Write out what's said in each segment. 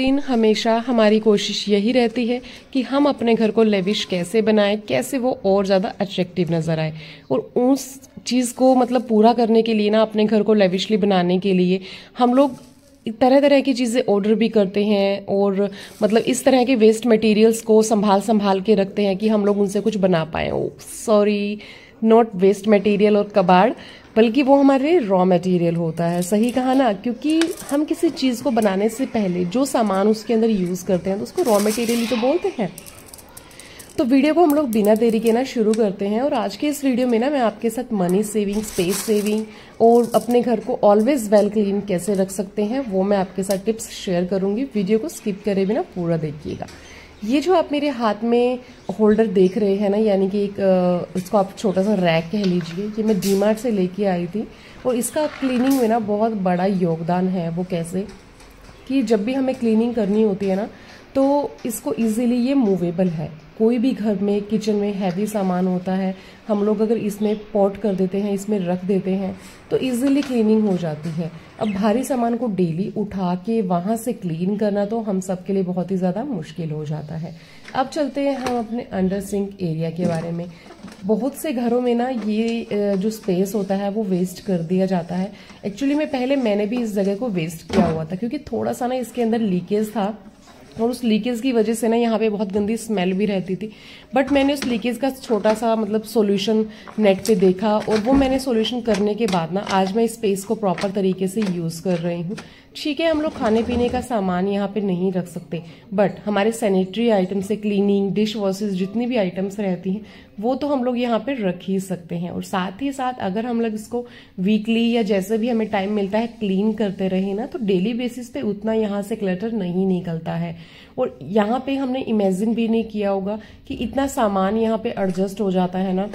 दिन हमेशा हमारी कोशिश यही रहती है कि हम अपने घर को लेविश कैसे बनाएं, कैसे वो और ज़्यादा अट्रैक्टिव नज़र आए। और उस चीज़ को मतलब पूरा करने के लिए ना, अपने घर को लेविशली बनाने के लिए हम लोग तरह तरह की चीज़ें ऑर्डर भी करते हैं और मतलब इस तरह के वेस्ट मटेरियल्स को संभाल संभाल के रखते हैं कि हम लोग उनसे कुछ बना पाएँ। ओ सॉरी, नॉट वेस्ट मटेरियल और कबाड़, बल्कि वो हमारे रॉ मटेरियल होता है। सही कहा ना, क्योंकि हम किसी चीज़ को बनाने से पहले जो सामान उसके अंदर यूज़ करते हैं तो उसको रॉ मटेरियल ही तो बोलते हैं। तो वीडियो को हम लोग बिना देरी के ना शुरू करते हैं। और आज के इस वीडियो में ना मैं आपके साथ मनी सेविंग, स्पेस सेविंग और अपने घर को ऑलवेज वेल क्लीन कैसे रख सकते हैं वो मैं आपके साथ टिप्स शेयर करूंगी। वीडियो को स्किप करे बिना पूरा देखिएगा। ये जो आप मेरे हाथ में होल्डर देख रहे हैं ना, यानी कि एक इसको आप छोटा सा रैक कह लीजिए, ये मैं डीमार्ट से लेके आई थी। और इसका क्लीनिंग में ना बहुत बड़ा योगदान है। वो कैसे कि जब भी हमें क्लीनिंग करनी होती है ना, तो इसको इजीली ये मूवेबल है। कोई भी घर में किचन में हैवी सामान होता है, हम लोग अगर इसमें पॉट कर देते हैं, इसमें रख देते हैं तो इजीली क्लीनिंग हो जाती है। अब भारी सामान को डेली उठा के वहां से क्लीन करना तो हम सब के लिए बहुत ही ज़्यादा मुश्किल हो जाता है। अब चलते हैं हम अपने अंडर सिंक एरिया के बारे में। बहुत से घरों में ना ये जो स्पेस होता है वो वेस्ट कर दिया जाता है। एक्चुअली मैंने भी इस जगह को वेस्ट किया हुआ था, क्योंकि थोड़ा सा ना इसके अंदर लीकेज था और उस लीकेज की वजह से ना यहाँ पे बहुत गंदी स्मेल भी रहती थी। बट मैंने उस लीकेज का छोटा सा मतलब सॉल्यूशन नेट पे देखा और वो मैंने सॉल्यूशन करने के बाद ना आज मैं इस स्पेस को प्रॉपर तरीके से यूज़ कर रही हूँ। ठीक है, हम लोग खाने पीने का सामान यहाँ पे नहीं रख सकते, बट हमारे सैनिटरी आइटम से क्लीनिंग, डिश वॉशेज, जितनी भी आइटम्स रहती हैं वो तो हम लोग यहाँ पे रख ही सकते हैं। और साथ ही साथ अगर हम लोग इसको वीकली या जैसे भी हमें टाइम मिलता है क्लीन करते रहे ना, तो डेली बेसिस पे उतना यहाँ से क्लटर नहीं निकलता है। और यहाँ पे हमने इमेजिन भी नहीं किया होगा कि इतना सामान यहाँ पे एडजस्ट हो जाता है ना।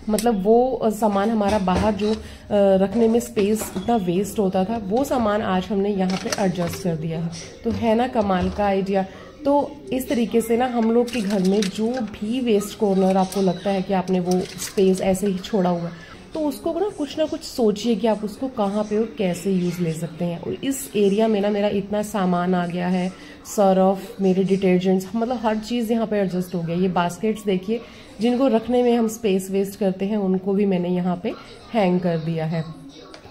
मतलब वो सामान हमारा बाहर जो रखने में स्पेस इतना वेस्ट होता था, वो सामान आज हमने यहाँ पे एडजस्ट कर दिया है। तो है ना कमाल का आइडिया। तो इस तरीके से ना हम लोग के घर में जो भी वेस्ट कॉर्नर आपको लगता है कि आपने वो स्पेस ऐसे ही छोड़ा हुआ है, तो उसको ना कुछ सोचिए कि आप उसको कहाँ पे और कैसे यूज़ ले सकते हैं। और इस एरिया में ना मेरा इतना सामान आ गया है, सर्फ, मेरे डिटर्जेंट्स, मतलब हर चीज़ यहाँ पे एडजस्ट हो गया। ये बास्केट्स देखिए, जिनको रखने में हम स्पेस वेस्ट करते हैं उनको भी मैंने यहाँ पे हैंग कर दिया है,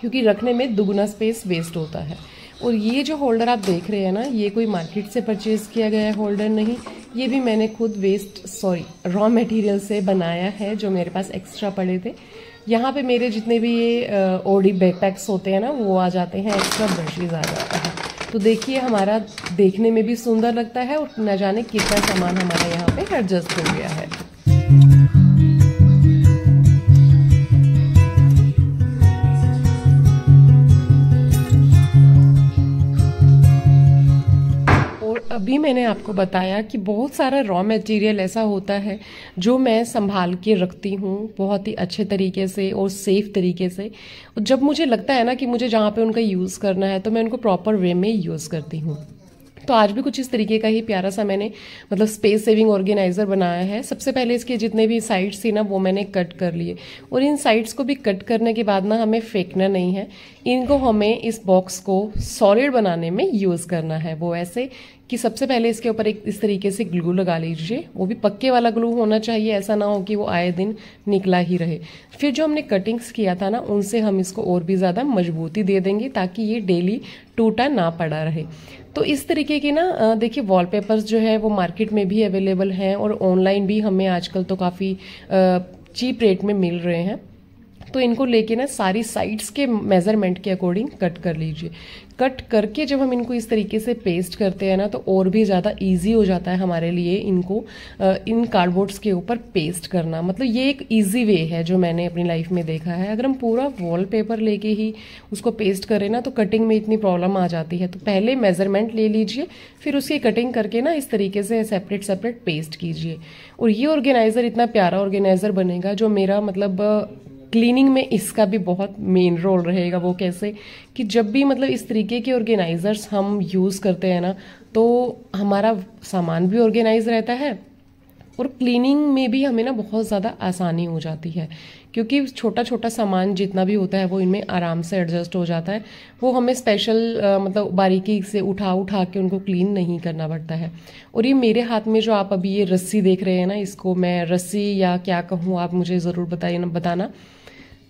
क्योंकि रखने में दुगना स्पेस वेस्ट होता है। और ये जो होल्डर आप देख रहे हैं ना, ये कोई मार्केट से परचेज किया गया होल्डर नहीं, ये भी मैंने खुद रॉ मटेरियल से बनाया है, जो मेरे पास एक्स्ट्रा पड़े थे। यहाँ पे मेरे जितने भी ये ओडी बैकपैक्स होते हैं ना, वो आ जाते हैं, एक्स्ट्रा ब्रशेज आ जाते हैं। तो देखिए, हमारा देखने में भी सुंदर लगता है और न जाने कितना सामान हमारा यहाँ पे एडजस्ट हो गया है। अभी मैंने आपको बताया कि बहुत सारा रॉ मटेरियल ऐसा होता है जो मैं संभाल के रखती हूँ बहुत ही अच्छे तरीके से और सेफ तरीके से। और जब मुझे लगता है ना कि मुझे जहाँ पे उनका यूज़ करना है, तो मैं उनको प्रॉपर वे में यूज़ करती हूँ। तो आज भी कुछ इस तरीके का ही प्यारा सा मैंने मतलब स्पेस सेविंग ऑर्गेनाइजर बनाया है। सबसे पहले इसके जितने भी साइड्स थी ना, वो मैंने कट कर लिए। और इन साइड्स को भी कट करने के बाद ना हमें फेंकना नहीं है, इनको हमें इस बॉक्स को सॉलिड बनाने में यूज़ करना है। वो ऐसे कि सबसे पहले इसके ऊपर एक इस तरीके से ग्लू लगा लीजिए, वो भी पक्के वाला ग्लू होना चाहिए, ऐसा ना हो कि वो आए दिन निकला ही रहे। फिर जो हमने कटिंग्स किया था ना, उनसे हम इसको और भी ज़्यादा मजबूती दे देंगे ताकि ये डेली टूटा ना पड़ा रहे। तो इस तरीके के ना देखिए, वॉलपेपर्स जो है वो मार्केट में भी अवेलेबल हैं और ऑनलाइन भी हमें आजकल तो काफ़ी चीप रेट में मिल रहे हैं। तो इनको लेके ना सारी साइड्स के मेजरमेंट के अकॉर्डिंग कट कर लीजिए। कट करके जब हम इनको इस तरीके से पेस्ट करते हैं ना, तो और भी ज़्यादा इजी हो जाता है हमारे लिए इनको इन कार्डबोर्ड्स के ऊपर पेस्ट करना। मतलब ये एक इजी वे है जो मैंने अपनी लाइफ में देखा है। अगर हम पूरा वॉलपेपर लेके ही उसको पेस्ट करें ना, तो कटिंग में इतनी प्रॉब्लम आ जाती है। तो पहले मेजरमेंट ले लीजिए, फिर उसकी कटिंग करके ना इस तरीके से सेपरेट सेपरेट पेस्ट कीजिए। और ये ऑर्गेनाइजर इतना प्यारा ऑर्गेनाइजर बनेगा, जो मेरा मतलब क्लीनिंग में इसका भी बहुत मेन रोल रहेगा। वो कैसे कि जब भी मतलब इस तरीके के ऑर्गेनाइजर्स हम यूज़ करते हैं ना, तो हमारा सामान भी ऑर्गेनाइज रहता है और क्लीनिंग में भी हमें ना बहुत ज़्यादा आसानी हो जाती है, क्योंकि छोटा छोटा सामान जितना भी होता है वो इनमें आराम से एडजस्ट हो जाता है। वो हमें स्पेशल मतलब बारीकी से उठा उठा के उनको क्लीन नहीं करना पड़ता है। और ये मेरे हाथ में जो आप अभी ये रस्सी देख रहे हैं ना, इसको मैं रस्सी या क्या कहूँ आप मुझे ज़रूर बताना।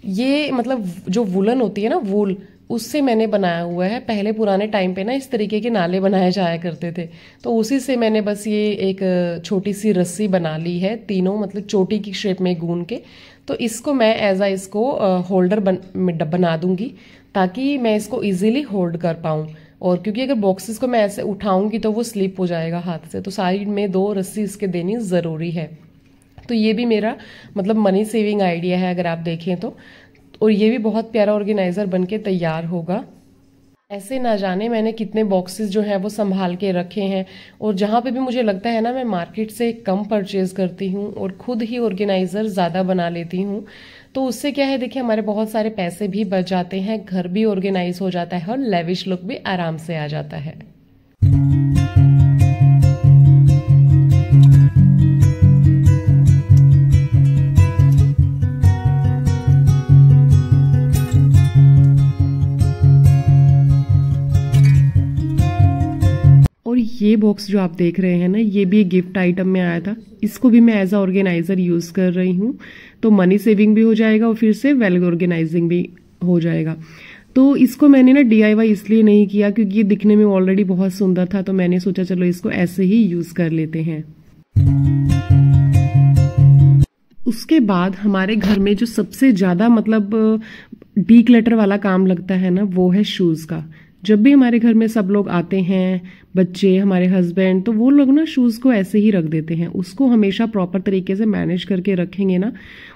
ये मतलब जो वुलन होती है ना, वूल, उससे मैंने बनाया हुआ है। पहले पुराने टाइम पे ना इस तरीके के नाले बनाए जाया करते थे, तो उसी से मैंने बस ये एक छोटी सी रस्सी बना ली है, तीनों मतलब चोटी की शेप में गूंद के। तो इसको मैं इसको होल्डर बना दूंगी, ताकि मैं इसको इजीली होल्ड कर पाऊँ। और क्योंकि अगर बॉक्सेस को मैं ऐसे उठाऊंगी तो वो स्लिप हो जाएगा हाथ से, तो साइड में 2 रस्सी इसके देनी ज़रूरी है। तो ये भी मेरा मतलब मनी सेविंग आइडिया है अगर आप देखें तो। और ये भी बहुत प्यारा ऑर्गेनाइजर बनके तैयार होगा। ऐसे ना जाने मैंने कितने बॉक्सेस जो हैं वो संभाल के रखे हैं। और जहाँ पे भी मुझे लगता है ना मैं मार्केट से कम परचेज करती हूँ और खुद ही ऑर्गेनाइजर ज़्यादा बना लेती हूँ, तो उससे क्या है, देखिए हमारे बहुत सारे पैसे भी बच जाते हैं, घर भी ऑर्गेनाइज हो जाता है और लेविश लुक भी आराम से आ जाता है। और ये बॉक्स जो आप देख रहे हैं ना, ये भी एक गिफ्ट आइटम में आया था। इसको भी मैं एज अ ऑर्गेनाइजर यूज कर रही हूँ, तो मनी सेविंग भी हो जाएगा और फिर से वेल ऑर्गेनाइजिंग भी हो जाएगा। तो इसको मैंने ना DIY इसलिए नहीं किया क्योंकि ये दिखने में ऑलरेडी बहुत सुंदर था, तो मैंने सोचा चलो इसको ऐसे ही यूज कर लेते हैं। उसके बाद हमारे घर में जो सबसे ज्यादा मतलब डीक्लटर वाला काम लगता है ना, वो है शूज का। जब भी हमारे घर में सब लोग आते हैं, बच्चे, हमारे हस्बैंड, तो वो लोग ना शूज़ को ऐसे ही रख देते हैं। उसको हमेशा प्रॉपर तरीके से मैनेज करके रखेंगे ना।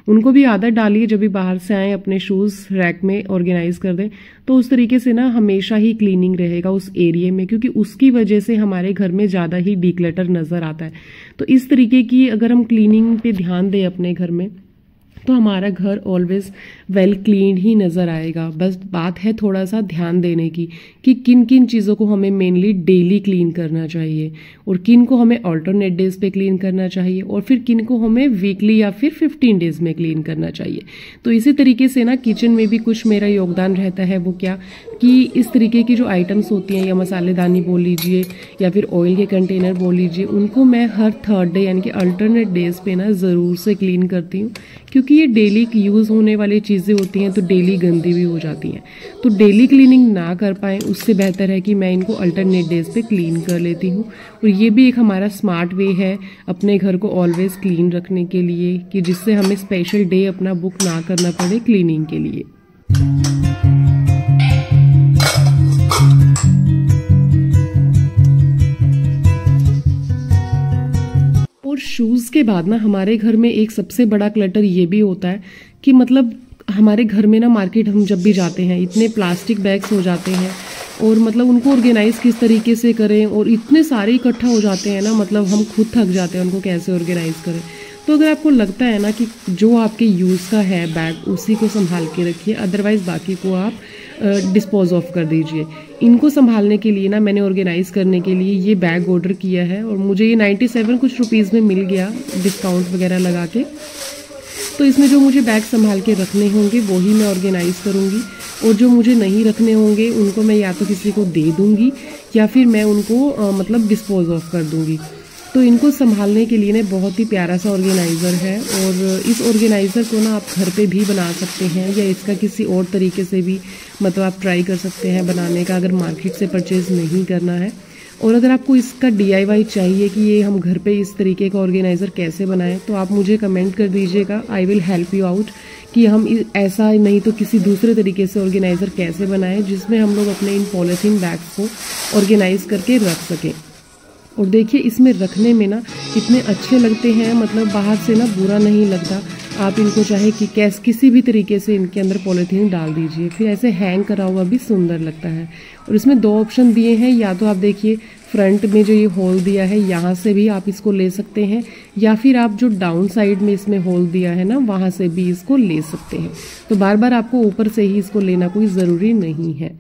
उनको भी आदत डालिए, जब भी बाहर से आए अपने शूज़ रैक में ऑर्गेनाइज कर दें, तो उस तरीके से ना हमेशा ही क्लीनिंग रहेगा उस एरिया में, क्योंकि उसकी वजह से हमारे घर में ज़्यादा ही डीक्लटर नज़र आता है। तो इस तरीके की अगर हम क्लीनिंग पे ध्यान दें अपने घर में, तो हमारा घर ऑलवेज वेल क्लीन ही नज़र आएगा। बस बात है थोड़ा सा ध्यान देने की कि किन किन चीज़ों को हमें मेनली डेली क्लीन करना चाहिए और किन को हमें अल्टरनेट डेज पे क्लीन करना चाहिए और फिर किन को हमें वीकली या फिर 15 डेज में क्लीन करना चाहिए। तो इसी तरीके से ना किचन में भी कुछ मेरा योगदान रहता है। वो क्या कि इस तरीके की जो आइटम्स होती हैं, या मसालेदानी बोल लीजिए या फिर ऑयल के कंटेनर बोल लीजिए, उनको मैं हर 3rd डे यानी कि अल्टरनेट डेज पे ना ज़रूर से क्लीन करती हूँ, क्योंकि ये डेली यूज़ होने वाली चीज़ें होती हैं, तो डेली गंदी भी हो जाती हैं। तो डेली क्लीनिंग ना कर पाएँ, उससे बेहतर है कि मैं इनको अल्टरनेट डेज पे क्लीन कर लेती हूँ। और ये भी एक हमारा स्मार्ट वे है अपने घर को ऑलवेज क्लीन रखने के लिए, कि जिससे हमें स्पेशल डे अपना बुक ना करना पड़े क्लीनिंग के लिए। और शूज़ के बाद ना हमारे घर में एक सबसे बड़ा क्लटर ये भी होता है कि मतलब हमारे घर में ना मार्केट हम जब भी जाते हैं, इतने प्लास्टिक बैग्स हो जाते हैं और मतलब उनको ऑर्गेनाइज किस तरीके से करें, और इतने सारे इकट्ठा हो जाते हैं ना, मतलब हम खुद थक जाते हैं उनको कैसे ऑर्गेनाइज करें। तो अगर आपको लगता है ना कि जो आपके यूज़ का है बैग, उसी को संभाल के रखिए, अदरवाइज़ बाकी को आप डिस्पोज ऑफ कर दीजिए। इनको संभालने के लिए ना मैंने ऑर्गेनाइज करने के लिए ये बैग ऑर्डर किया है, और मुझे ये 97 कुछ रुपीज़ में मिल गया डिस्काउंट वगैरह लगा के। तो इसमें जो मुझे बैग संभाल के रखने होंगे वो ही मैं ऑर्गेनाइज करूँगी, और जो मुझे नहीं रखने होंगे उनको मैं या तो किसी को दे दूँगी या फिर मैं उनको मतलब डिस्पोज ऑफ कर दूँगी। तो इनको संभालने के लिए ना बहुत ही प्यारा सा ऑर्गेनाइज़र है, और इस ऑर्गेनाइज़र को ना आप घर पे भी बना सकते हैं, या इसका किसी और तरीके से भी मतलब आप ट्राई कर सकते हैं बनाने का, अगर मार्केट से परचेज़ नहीं करना है। और अगर आपको इसका DIY चाहिए कि ये हम घर पे इस तरीके का ऑर्गेनाइज़र कैसे बनाएं, तो आप मुझे कमेंट कर दीजिएगा, I will help you out, कि हम ऐसा नहीं तो किसी दूसरे तरीके से ऑर्गेनाइज़र कैसे बनाएं जिसमें हम लोग अपने इन पॉलीथीन बैग्स को ऑर्गेनाइज करके रख सकें। और देखिए इसमें रखने में ना इतने अच्छे लगते हैं, मतलब बाहर से ना बुरा नहीं लगता। आप इनको चाहे कि किसी भी तरीके से इनके अंदर पॉलीथीन डाल दीजिए, फिर ऐसे हैंग करा हुआ भी सुंदर लगता है। और इसमें 2 ऑप्शन दिए हैं, या तो आप देखिए फ्रंट में जो ये होल दिया है यहाँ से भी आप इसको ले सकते हैं, या फिर आप जो डाउन साइड में इसमें होल दिया है ना वहाँ से भी इसको ले सकते हैं। तो बार बार आपको ऊपर से ही इसको लेना कोई ज़रूरी नहीं है।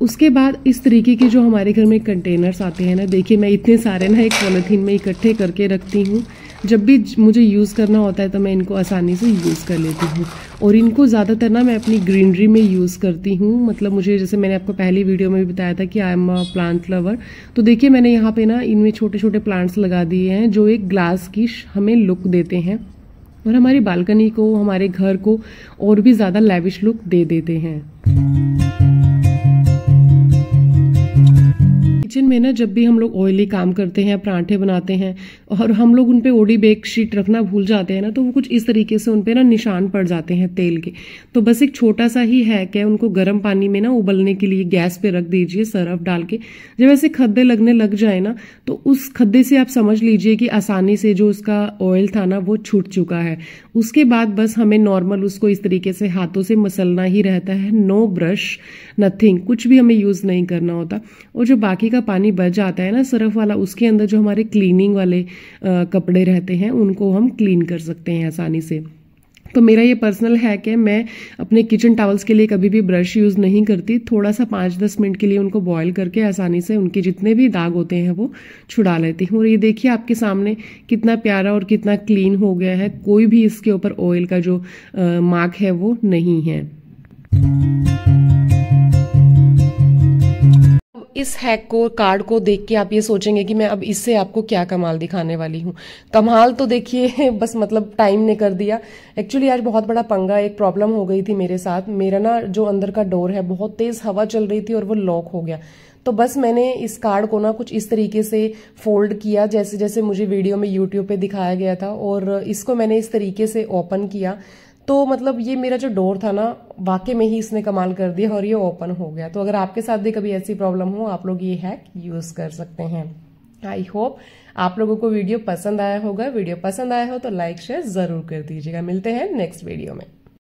उसके बाद इस तरीके के जो हमारे घर में कंटेनर्स आते हैं ना, देखिए मैं इतने सारे ना एक पॉलीथीन में इकट्ठे करके रखती हूँ, जब भी मुझे यूज़ करना होता है तो मैं इनको आसानी से यूज़ कर लेती हूँ। और इनको ज़्यादातर ना मैं अपनी ग्रीनरी में यूज़ करती हूँ। मतलब मुझे, जैसे मैंने आपको पहली वीडियो में भी बताया था कि I am a plant lover, तो देखिए मैंने यहाँ पे ना इनमें छोटे छोटे प्लांट्स लगा दिए हैं जो एक ग्लास की हमें लुक देते हैं और हमारी बालकनी को, हमारे घर को और भी ज़्यादा लैविश लुक दे देते हैं। किचन में ना जब भी हम लोग ऑयली काम करते हैं, परांठे बनाते हैं और हम लोग उन पे ओडी बेक शीट रखना भूल जाते हैं ना, तो वो कुछ इस तरीके से उन पे ना निशान पड़ जाते हैं तेल के। तो बस एक छोटा सा ही हैक है, उनको गर्म पानी में ना उबलने के लिए गैस पे रख दीजिए सरफ डाल के। जब ऐसे खद्दे लगने लग जाए ना, तो उस खद्दे से आप समझ लीजिए कि आसानी से जो उसका ऑयल था ना वो छूट चुका है। उसके बाद बस हमें नॉर्मल उसको इस तरीके से हाथों से मसलना ही रहता है। नो ब्रश, नथिंग, कुछ भी हमें यूज नहीं करना होता। और जो बाकी का पानी बच जाता है ना सरफ वाला, उसके अंदर जो हमारे क्लीनिंग वाले कपड़े रहते हैं उनको हम क्लीन कर सकते हैं आसानी से। तो मेरा ये पर्सनल हैक है, मैं अपने किचन टॉवल्स के लिए कभी भी ब्रश यूज नहीं करती। थोड़ा सा 5-10 मिनट के लिए उनको बॉईल करके आसानी से उनके जितने भी दाग होते हैं वो छुड़ा लेती हूँ। और ये देखिए आपके सामने कितना प्यारा और कितना क्लीन हो गया है। कोई भी इसके ऊपर ऑयल का जो मार्क है वो नहीं है। इस हैक को, कार्ड को देख के आप ये सोचेंगे कि मैं अब इससे आपको क्या कमाल दिखाने वाली हूँ। कमाल तो देखिए बस मतलब टाइम ने कर दिया। एक्चुअली आज बहुत बड़ा पंगा, एक प्रॉब्लम हो गई थी मेरे साथ। मेरा ना जो अंदर का डोर है, बहुत तेज हवा चल रही थी और वो लॉक हो गया। तो बस मैंने इस कार्ड को ना कुछ इस तरीके से फोल्ड किया जैसे जैसे मुझे वीडियो में यूट्यूब पे दिखाया गया था, और इसको मैंने इस तरीके से ओपन किया। तो मतलब ये मेरा जो डोर था ना, वाकई में ही इसने कमाल कर दिया और ये ओपन हो गया। तो अगर आपके साथ भी कभी ऐसी प्रॉब्लम हो, आप लोग ये हैक यूज कर सकते हैं। आई होप आप लोगों को वीडियो पसंद आया होगा। वीडियो पसंद आया हो तो लाइक शेयर जरूर कर दीजिएगा। मिलते हैं नेक्स्ट वीडियो में।